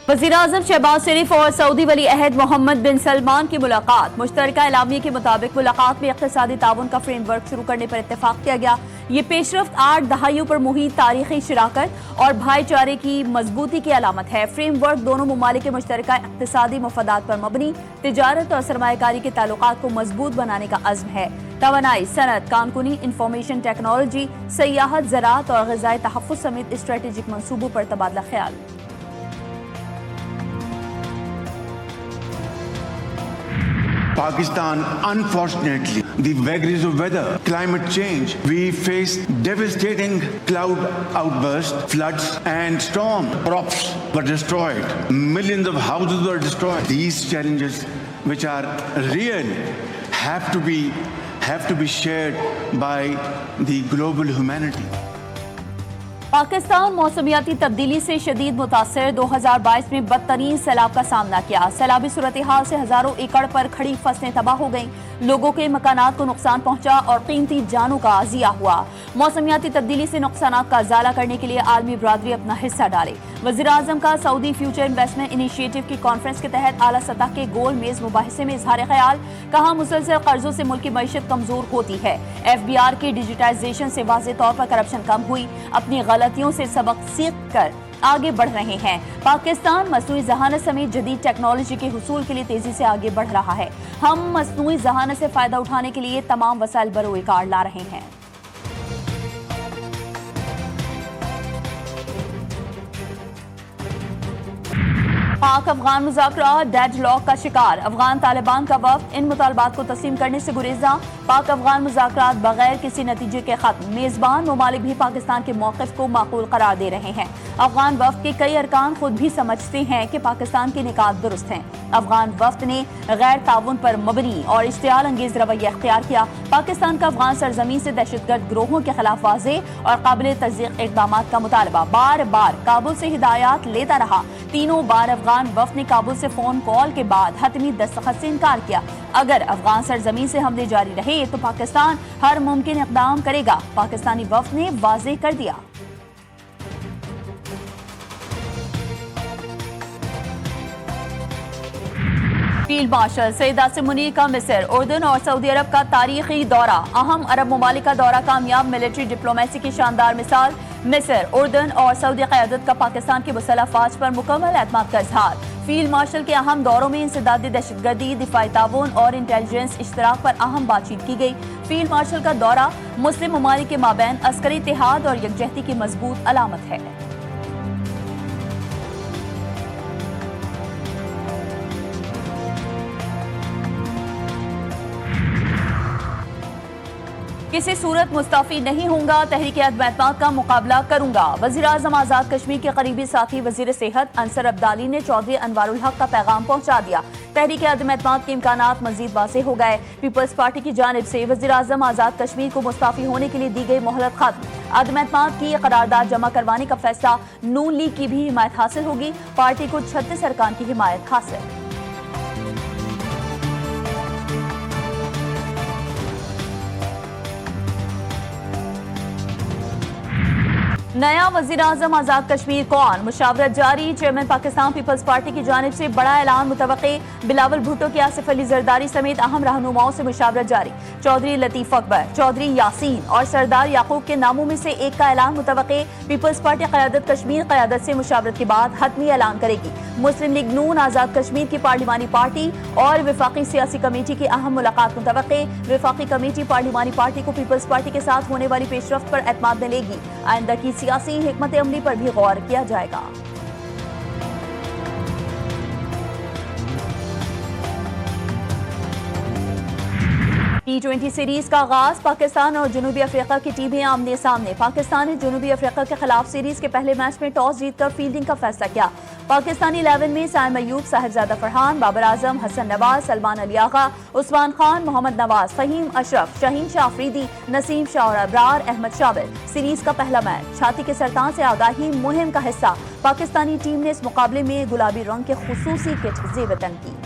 वज़ीर-ए-आज़म शहबाज शरीफ और सऊदी वली अहद मोहम्मद बिन सलमान की मुलाकात। मुश्तरका एलामिया के मुताबिक मुलाकात में इक़्तिसादी ताउन का फ्रेमवर्क शुरू करने पर इत्तेफाक किया गया। ये पेशरफ्त 8 दहाइयों पर मुहित तारीखी शराकत और भाईचारे की मजबूती की अलामत है। फ्रेमवर्क दोनों ममालिक के मुश्तरका इक़्तिसादी मफादात पर मबनी तिजारत और सरमायाकारी के ताल्लुकात को मजबूत बनाने का अज़्म है। तवानाई, सनत, कानूनी, इंफॉर्मेशन टेक्नोलॉजी, सयाहत, ज़राअत और ग़िज़ाई तहफ़्फ़ुज़ समेत स्ट्रेटेजिक मंसूबों पर तबादला ख्याल। Pakistan, unfortunately, the vagaries of weather, climate change, we face devastating cloud outbursts, floods and storm. Crops were destroyed. Millions of houses were destroyed. These challenges, which are real, have to be shared by the global humanity. Pakistan मौसमियाती तब्दीली से शदीद मुतासर 2022 में बदतरीन सैलाब का सामना किया। सैलाबी सूरत हाल से हजारों एकड़ पर खड़ी फसलें तबाह हो गईं, लोगों के मकानात को नुकसान पहुंचा और कीमती जानों का ज़िया हुआ। मौसमियाती तब्दीली से नुकसानात का इजाला करने के लिए आलमी बरादरी अपना हिस्सा डाले। वज़ीर-ए-आज़म का सऊदी फ्यूचर इन्वेस्टमेंट इनिशिएटिव की कॉन्फ्रेंस के तहत आला सतह के गोल मेज मुबाहिसे में इजहार ख्याल। कहा, मुसलसल कर्जों से मुल्क की मईशत कमजोर होती है। FBR की डिजिटाइजेशन से वाज़ेह तौर पर करप्शन कम हुई। अपनी गलतियों से सबक सीख कर आगे बढ़ रहे हैं। पाकिस्तान मसनूई ज़हानत समेत जदीद टेक्नोलॉजी के हुसूल के लिए तेजी से आगे बढ़ रहा है। हम मसनूई ज़हानत से फायदा उठाने के लिए तमाम वसाइल बरोए कार ला रहे हैं। पाक अफगान मुज़ाकरात डेडलॉक का शिकार। अफगान तालिबान का वफ्द इन मुतालबात को तस्लीम करने से गुरेजा। पाक अफगान मुज़ाकरात बगैर किसी नतीजे के खत्म। मेज़बान ममालिक भी पाकिस्तान के मौक़िफ़ को माकूल करार दे रहे हैं। अफगान वफ्द के कई अरकान खुद भी समझते हैं कि पाकिस्तान के निकात दुरुस्त हैं। अफगान वफ्द ने गैर ताउन पर मबनी और इश्तियाल अंगेज रवैया इख्तियार किया। पाकिस्तान का अफगान सरजमीन से दहशतगर्द गिरोहों के खिलाफ वाज़ेह और काबिल तस्दीक़ इक़दाम का मुतालबा। बार बार काबुल से हिदायत लेता रहा। तीनों बार अफगान वफ्द ने काबुल से फोन कॉल के बाद हतमी दस्तखत से इनकार किया। अगर अफगान सरजमीन से हमले जारी रहे तो पाकिस्तान हर मुमकिन इक़दाम करेगा, पाकिस्तानी वफ्द ने वाज़ेह कर दिया। फील्ड मार्शल सईद आसिम मुनीर का मिस्र, उर्दन और सऊदी अरब का तारीखी दौरा। अहम अरब ममालिक का दौरा कामयाब मिलिट्री डिप्लोमेसी की शानदार मिसाल। मिस्र, उर्दन और सऊदी क़यादत का पाकिस्तान की मुसल्लह फ़ौज पर मुकम्मल एतमाद का इज़हार। फील्ड मार्शल के अहम दौरों में इंसदादी दहशतगर्दी, दिफाई ताउन और इंटेलिजेंस इश्तराक पर अहम बातचीत की गई। फील्ड मार्शल का दौरा मुस्लिम ममालिक के माबैन अस्करी इत्तेहाद और यकजहती की मजबूत अलामत है। किसी सूरत मुस्तफ़ी नहीं होगा, तहरीक-ए-अदम का मुकाबला करूंगा। वज़ीर-ए-आज़म आज़ाद कश्मीर के करीबी साथी वज़ीर सेहत अंसर अब्दाली ने चौधरी अनवारुल हक का पैगाम पहुंचा दिया। तहरीक-ए-अदम के इम्कानात मजीद वाज़ेह हो गए। पीपल्स पार्टी की जानिब से वज़ीर-ए-आज़म आज़ाद कश्मीर को मुस्तफ़ी होने के लिए दी गई मोहलत खत्म। अदम की करारदाद जमा करवाने का फैसला नून लीग की भी हिमायत हासिल होगी। पार्टी को 36 अरकान की हिमायत हासिल। नया वज़ीर-ए-आज़म आज़ाद कश्मीर कौन? मुशावरत जारी। चेयरमैन पाकिस्तान पीपल्स पार्टी की जानिब से बड़ा ऐलान मुतवक्के। बिलावल भुट्टो की आसिफ अली जरदारी समेत अहम रहनुमाओं से मुशावरत जारी। चौधरी लतीफ अकबर, चौधरी यासीन और सरदार याकूब के नामों में से एक का ऐलान मुतवक्के। पीपल्स पार्टी क़यादत कश्मीर क़यादत से मुशावरत के बाद हतमी ऐलान करेगी। मुस्लिम लीग नून आज़ाद कश्मीर की पार्लिमानी पार्टी और वफाकी सियासी कमेटी की अहम मुलाकात मुतवक्के। वफाकी कमेटी पार्लिमानी पार्टी को पीपल्स पार्टी के साथ होने वाली पेशरफ्त पर एतमाद में लेगी। आइंदा की सियासी हिकमत अमली पर भी गौर किया जाएगा। T20 सीरीज का आगाज। पाकिस्तान और जनूबी अफ्रीका की टीमें आमने सामने। पाकिस्तान ने जनूबी अफ्रीका के खिलाफ सीरीज के पहले मैच में टॉस जीतकर फील्डिंग का फैसला किया। पाकिस्तानी 11 में साइम अयूब, साहिबजादा फरहान, बाबर आजम, हसन नवाज, सलमान अली आगा, उस्मान खान, मोहम्मद नवाज, फहीम अशरफ, शाहीन शाह अफरीदी, नसीम शाह और अबरार अहमद शामिल। सीरीज का पहला मैच। छाती के सरतान से आगाही मुहिम का हिस्सा। पाकिस्तानी टीम ने इस मुकाबले में गुलाबी रंग के खुसूसी किट ज़ेब तन की।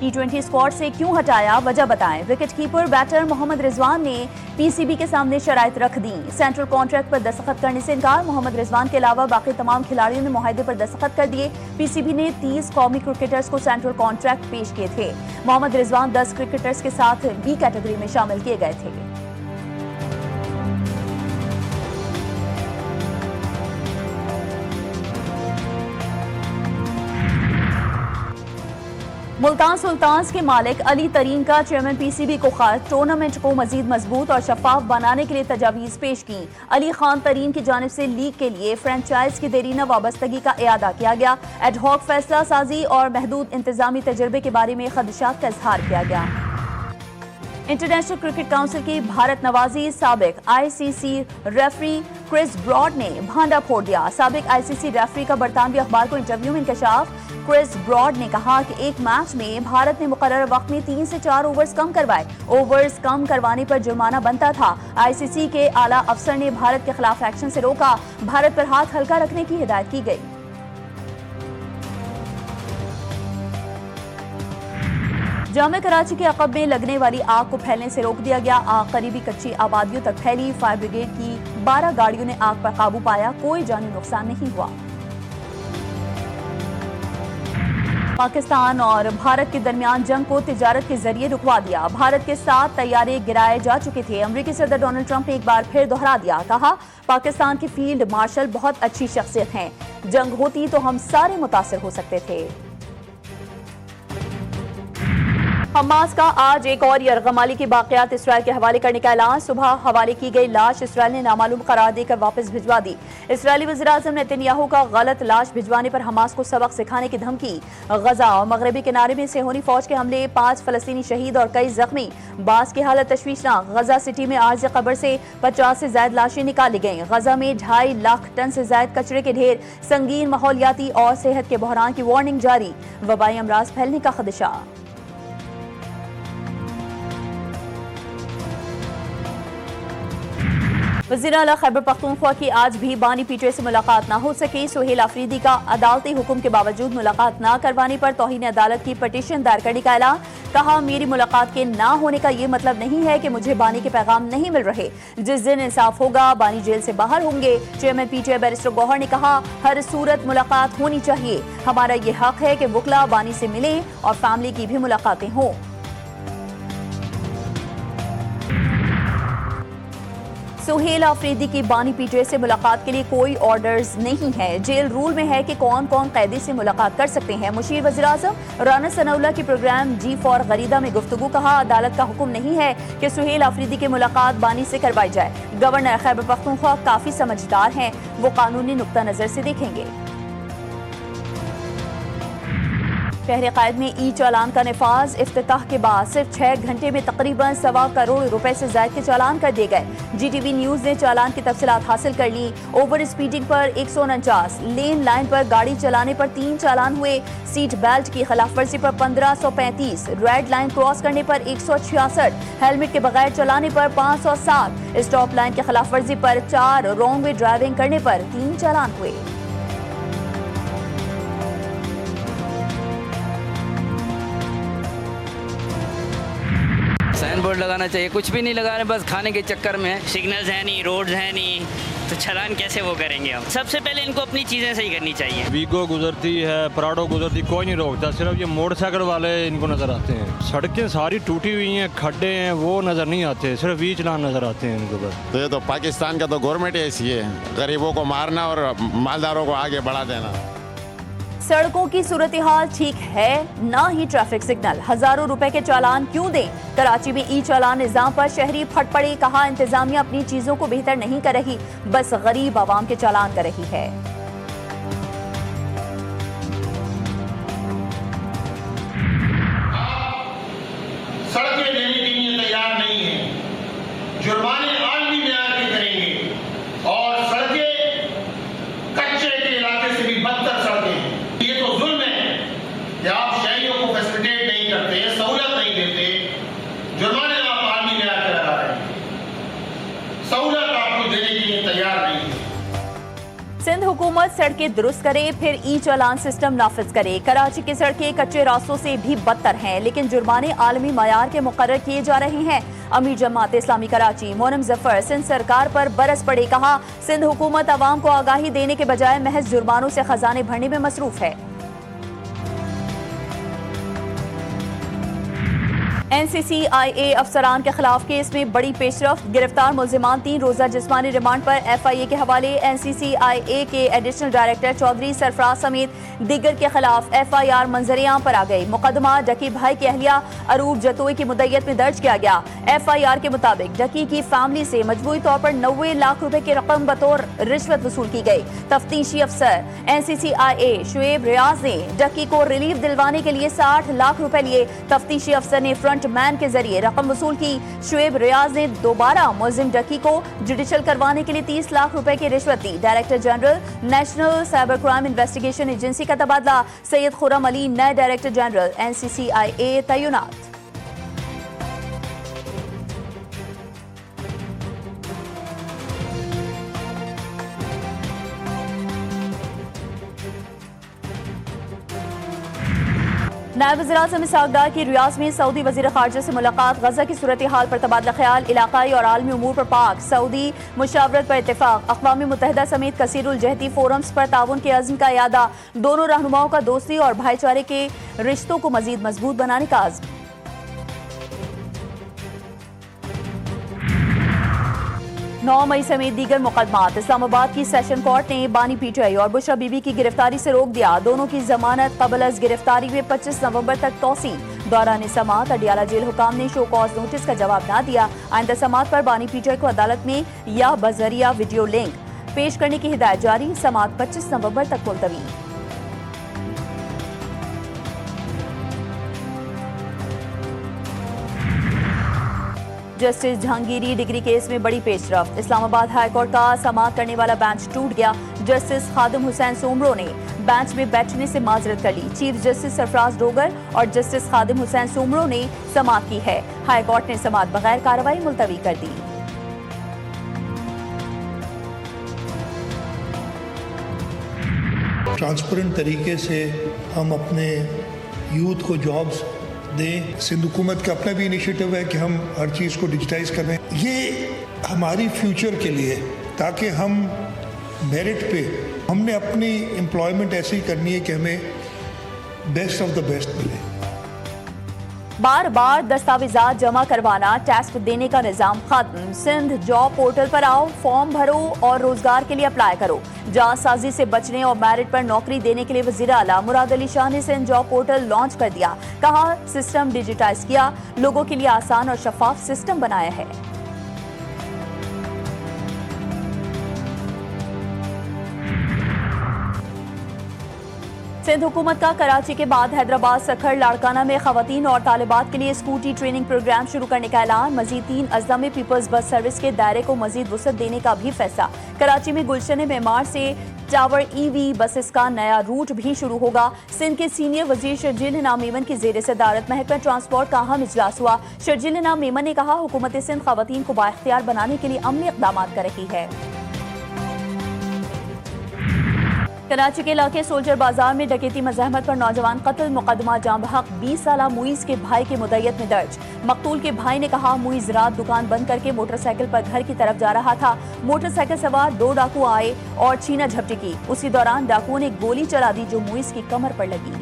T20 स्क्वाड से क्यों हटाया, वजह बताएं। विकेटकीपर बैटर मोहम्मद रिजवान ने पीसीबी के सामने शराइत रख दी। सेंट्रल कॉन्ट्रैक्ट पर दस्तखत करने से इनकार। मोहम्मद रिजवान के अलावा बाकी तमाम खिलाड़ियों ने मुआहदे पर दस्तखत कर दिए। पीसीबी ने 30 कौमी क्रिकेटर्स को सेंट्रल कॉन्ट्रैक्ट पेश किए थे। मोहम्मद रिजवान 10 क्रिकेटर्स के साथ बी कैटेगरी में शामिल किए गए थे। मुल्तान सुल्तान्स के मालिक अली तरीन का चेयरमैन पीसीबी को खत, टूर्नामेंट को मजीद मजबूत और शफाफ बनाने के लिए तजावीज पेश की। अली खान तरीन की जानिब से लीग के लिए फ्रेंचाइज की देरीना वाबस्तगी का इयादा किया गया। एडहॉक फैसला साजी और महदूद इंतजामी तजर्बे के बारे में खदशात का इजहार किया गया। इंटरनेशनल क्रिकेट काउंसिल की भारत नवाजी साबिक आईसीसी रेफरी क्रिस ब्रॉड ने भांडा फोड़ दिया। साबिक आईसीसी रेफरी का बरतानवी अखबार को इंटरव्यू में इंकशाफ। क्रिस ब्रॉड ने कहा कि एक मैच में भारत ने मुकर्रर वक्त में 3 से 4 ओवर्स कम करवाए। ओवर्स कम करवाने पर जुर्माना बनता था। आईसीसी के आला अफसर ने भारत के खिलाफ एक्शन से रोका। भारत पर हाथ हल्का रखने की हिदायत की गई। जामे कराची के अकब में लगने वाली आग को फैलने से रोक दिया गया। आग करीबी कच्ची आबादियों तक फैली। फायर ब्रिगेड की 12 गाड़ियों ने आग पर काबू पाया। कोई जानी नुकसान नहीं हुआ। पाकिस्तान और भारत के दरमियान जंग को तिजारत के जरिए रुकवा दिया। भारत के 7 तैयारे गिराए जा चुके थे। अमेरिकी सदर डोनाल्ड ट्रंप ने एक बार फिर दोहरा दिया। कहा, पाकिस्तान के फील्ड मार्शल बहुत अच्छी शख्सियत हैं। जंग होती तो हम सारे मुतासिर हो सकते थे। हमास का आज एक और यरगमाली की बाक़ियात इसराइल के हवाले करने का ऐलान। सुबह हवाले की गई लाश इसराइल ने नामालूम करार देकर वापस भिजवा दी। इसराइली वज़ीर-ए-आज़म नेतन्याहू का गलत लाश भिजवाने पर हमास को सबक सिखाने की धमकी। गजा और मगरबी किनारे में सेहोनी फौज के हमले, 5 फलस्तीनी शहीद और कई जख्मी। बास की हालत तशवीशनाक। गजा सिटी में आज कब्र से 50 से ज्यादा लाशें निकाली गईं। गजा में 2.5 लाख टन से ज्यादा कचरे के ढेर। संगीन माहौलियाती और सेहत के बहरान की वार्निंग जारी। वबाई अमराज फैलने का खदशा। वज़ीर आला खैबर पख्तूनख्वा की आज भी बानी पीटीआई से मुलाकात ना हो सकी। सुहेल अफरीदी का अदालती हुक्म के बावजूद मुलाकात ना करवाने पर तौहीन अदालत की पटिशन दायर करने का ऐलान। कहा, मेरी मुलाकात के ना होने का ये मतलब नहीं है कि मुझे बानी के पैगाम नहीं मिल रहे। जिस दिन इंसाफ होगा बानी जेल से बाहर होंगे। चेयरमैन पीटीआई बैरिस्टर गौहर ने कहा, हर सूरत मुलाकात होनी चाहिए। हमारा ये हक है कि वकला बानी से मिले और फैमिली की भी मुलाकातें हों। सुहेल अफरीदी की बानी पीटीआई से मुलाकात के लिए कोई ऑर्डर्स नहीं है। जेल रूल में है कि कौन कौन कैदी से मुलाकात कर सकते हैं। मुशीर वज़ीर-ए-आज़म राना सनाउल्लाह की प्रोग्राम जी फॉर गरीदा में गुफ्तगू। कहा, अदालत का हुक्म नहीं है कि सुहेल अफरीदी की मुलाकात बानी से करवाई जाए। गवर्नर खैबर पख्तूनख्वा काफी समझदार हैं, वो कानूनी नुक्ता नजर से देखेंगे। शहर कायद में ई चालान का निफाज। इफ्तिताह के बाद सिर्फ 6 घंटे में तकरीबन 1.25 करोड़ रुपए से ज्यादा के चालान कर दिए गए। जीटीवी न्यूज ने चालान की तफसीलात हासिल कर ली। ओवर स्पीडिंग पर 149, लेन लाइन पर गाड़ी चलाने पर 3 चालान हुए। सीट बेल्ट की खिलाफवर्जी पर 1535, रेड लाइन क्रॉस करने पर 166, हेलमेट के बगैर चलाने पर 507, स्टॉप लाइन की खिलाफवर्जी पर 4, रॉन्ग वे ड्राइविंग करने पर 3 चालान हुए। साइन बोर्ड लगाना चाहिए, कुछ भी नहीं लगा रहे, बस खाने के चक्कर में। सिग्नल्स है नहीं, रोड्स है नहीं, तो चालान कैसे वो करेंगे हम। सबसे पहले इनको अपनी चीज़ें सही करनी चाहिए। वीगो गुजरती है, प्राडो गुजरती, कोई नहीं रोकता, सिर्फ ये मोटरसाइकिल वाले इनको नजर आते हैं। सड़कें सारी टूटी हुई हैं, खड्डे हैं, वो नजर नहीं आते, सिर्फ बीच लान नजर आते हैं इनको बस। तो ये तो पाकिस्तान का तो गवर्नमेंट ऐसी है, गरीबों को मारना और मालदारों को आगे बढ़ा देना। सड़कों की सूरत हाल ठीक है, ना ही ट्रैफिक सिग्नल। हजारों रुपए के चालान क्यों दें। कराची में ई चालान निजाम पर शहरी फट पड़े। कहा, इंतजामिया अपनी चीजों को बेहतर नहीं कर रही, बस गरीब आवाम के चालान कर रही है। सड़कें देने के लिए तैयार नहीं है, जुर्माने आलमी मेयार के करेंगे और सड़कें कच्चे के इलाके से भी बदतर सड़कें। ये तो जुल्म है कि आप शहरियों को फैसिलिटेट नहीं करते, सहूलत नहीं देते, जुर्माने आप आलमी मेयार के लगा रहे हैं, सहूलत आपको देने के लिए तैयार नहीं है। सिंध हुकूमत सड़कें दुरुस्त करे, फिर ई चालान सिस्टम नाफिज करे। कराची की सड़कें कच्चे रास्तों से भी बदतर हैं, लेकिन जुर्माने आलमी मयार के मुकर्रर किए जा रहे हैं। अमीर जमात इस्लामी कराची मोनम जफर सिंध सरकार पर बरस पड़े, कहा सिंध हुकूमत आवाम को आगाही देने के बजाय महज जुर्मानों से खजाने भरने में मसरूफ है। NCCIA अफसरान के खिलाफ केस में बड़ी पेशरफ्त, गिरफ्तार मुल्जिमान 3 रोजा जिस्मानी रिमांड पर FIA के हवाले। NCCIA के एडिशनल डायरेक्टर चौधरी सरफराज समेत दीगर के खिलाफ FIR मंजरेआम पर आ गई। मुकदमा डकी भाई की अहलिया अरूब जतोई की मुद्दत में दर्ज किया गया। FIR के मुताबिक डकी की फैमिली से मजबूरी तौर पर 90 लाख रुपए की रकम बतौर रिश्वत वसूल की गई। तफ्तीशी अफसर NCCIA शुएब रियाज ने डकी को रिलीफ दिलवाने के लिए 60 लाख रुपए लिए। तफ्तीशी अफसर ने फ्रंट मैन के जरिए रकम वसूल की। शुएब रियाज ने दोबारा मुल्जिम डकी को जुडिशल करवाने के लिए 30 लाख रुपए की रिश्वत दी। Director general national cyber crime investigation agency का तबादला, सैयद खुर्रम अली नए डायरेक्टर जनरल NCCIA तैनात। नायब वज़ीर-ए-आज़म इसहाक डार की रियाज में सऊदी वज़ीर ख़ारजा से मुलाकात, गजा की सूरत हाल पर तबादला ख्याल, इलाकाई और आलमी उमूर पर पाक सऊदी मुशावरत पर इत्तेफाक, अक़वाम मुत्तहिदा समेत कसीरुल जहती फोरम्स पर ताउन के अज़्म का यादा, दोनों रहनुमाओं का दोस्ती और भाईचारे के रिश्तों को मज़ीद मजबूत बनाने का अज़्म। 9 मई समेत दीगर मुकदमात, इस्लामाबाद की सेशन कोर्ट ने बानी PTI और बुशरा बीबी की गिरफ्तारी से रोक दिया। दोनों की जमानत कबल अज गिरफ्तारी में 25 नवंबर तक तौसी। दौरान समात अडियाला जेल हुकाम ने शो कॉज नोटिस का जवाब न दिया। आइंदा समात पर बानी PTI को अदालत में या बजरिया वीडियो लिंक पेश करने की हिदायत जारी। समात 25 नवंबर तक मुलतवी। जस्टिस जहांगीरी डिग्री केस में बड़ी पेशरफ्त, इस्लामाबाद हाई कोर्ट का समाअत करने वाला बेंच टूट गया। जस्टिस खादिम हुसैन सोमरो ने बेंच में बैठने से माजरत कर ली। चीफ जस्टिस सरफराज डोगर और जस्टिस खादिम हुसैन सोमरो ने समाअत की है। हाई कोर्ट ने समाअत बगैर कार्रवाई मुलतवी कर दी। ट्रांसपेरेंट तरीके से हम अपने यूथ को जॉब्स दें। सिंध हुकूमत का अपना भी इनिशिएटिव है कि हम हर चीज़ को डिजिटाइज करें। ये हमारी फ्यूचर के लिए, ताकि हम मेरिट पे हमने अपनी एम्प्लॉयमेंट ऐसी करनी है कि हमें बेस्ट ऑफ द बेस्ट मिले। बार बार दस्तावेजात जमा करवाना, टेस्ट देने का निजाम खत्म। सिंध जॉब पोर्टल पर आओ, फॉर्म भरो और रोजगार के लिए अप्लाई करो। जालसाजी से बचने और मेरिट पर नौकरी देने के लिए वजीर आला मुराद अली शाह ने सिंध जॉब पोर्टल लॉन्च कर दिया। कहा सिस्टम डिजिटाइज किया, लोगों के लिए आसान और शफाफ सिस्टम बनाया है। सिंध हुकूमत का कराची के बाद हैदराबाद, सखर, लाड़काना में खवातीन और तालिबात के लिए स्कूटी ट्रेनिंग प्रोग्राम शुरू करने का ऐलान। मजीद 3 अजला में पीपल्स बस सर्विस के दायरे को मजीद वुसअत देने का भी फैसला। कराची में गुलशन मेमार से टावर EV बसेस का नया रूट भी शुरू होगा। सिंध के सीनियर वजीर शर्जील इनाम मेमन की जेर सदारत महकमा ट्रांसपोर्ट का अहम इजलास हुआ। शर्जील इनाम मेमन ने कहा हुकूमत सिंध खवातीन को बाइख्तियार बनाने के लिए अमली इक़दाम कर रही है। कराची के इलाके सोल्जर बाजार में डकैती मज़ाहमत पर नौजवान कत्ल, मुकदमा जामबहक 20 साला मुइज़ के भाई की मुद्दत में दर्ज। मकतूल के भाई ने कहा मुइज़ रात दुकान बंद करके मोटरसाइकिल पर घर की तरफ जा रहा था। मोटरसाइकिल सवार 2 डाकू आए और छीना झपटी की। उसी दौरान डाकुओं ने गोली चला दी जो मुइज़ की कमर पर लगी।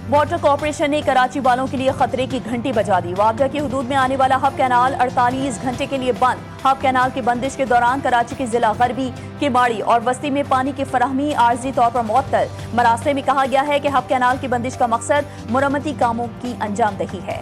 वाटर कॉर्पोरेशन ने कराची वालों के लिए खतरे की घंटी बजा दी। वावजा की हुदूद में आने वाला हब कैनाल 48 घंटे के लिए बंद। हब कैनाल की बंदिश के दौरान कराची के जिला गरबी, किमाड़ी और बस्ती में पानी की फराहमी आर्जी तौर पर मुअत्तल। मरासले में कहा गया है कि हब कैनाल की बंदिश का मकसद मुरम्मती कामों की अंजामदही है।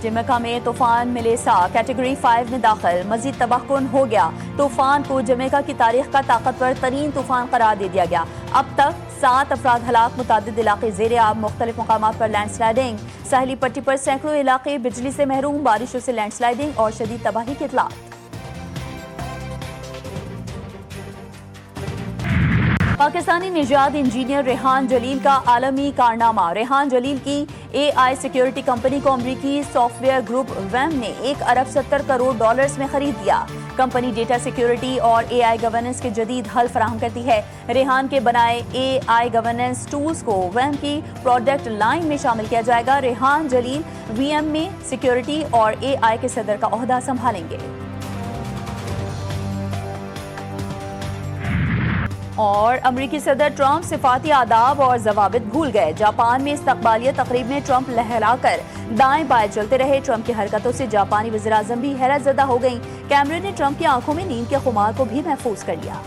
जमैका में तूफान मिलेसा कैटेगरी 5 में दाखिल, मजीद तबाहकुन हो गया। तूफान को जमैका की तारीख का ताकतवर तरीन तूफान करार दे दिया गया। अब तक 7 अफराद हलाक, मुतादिद इलाके ज़ेरे आब, मुख्तलिफ मकामात पर लैंडस्लाइडिंग। साहली पट्टी पर सैकड़ों इलाके बिजली से महरूम, बारिशों से लैंडस्लाइडिंग और शदीद तबाही की इतलात। पाकिस्तानी निजात इंजीनियर रेहान जलील का आलमी कारनामा। रेहान जलील की AI सिक्योरिटी कंपनी को अमरीकी सॉफ्टवेयर ग्रुप वैम ने $1 अरब 70 करोड़ में खरीद लिया। कंपनी डेटा सिक्योरिटी और AI गवर्नेंस के जदीद हल फराहम करती है। रेहान के बनाए AI गवर्नेंस टूल्स को वैम की प्रोडक्ट लाइन में शामिल किया जाएगा। रेहान जलील VM में सिक्योरिटी और AI के सदर का ओहदा संभालेंगे। और अमरीकी सदर ट्रंप सिफाती आदाब और जवाबित भूल गए। जापान में इस्तकबालिया तकरीब में ट्रंप लहराकर दाएं बाएं चलते रहे। ट्रंप की हरकतों से जापानी वज़ीर-ए-आज़म भी हैरत ज़दा हो गईं। कैमरे ने ट्रंप की आंखों में नींद के खुमार को भी महफूज कर लिया।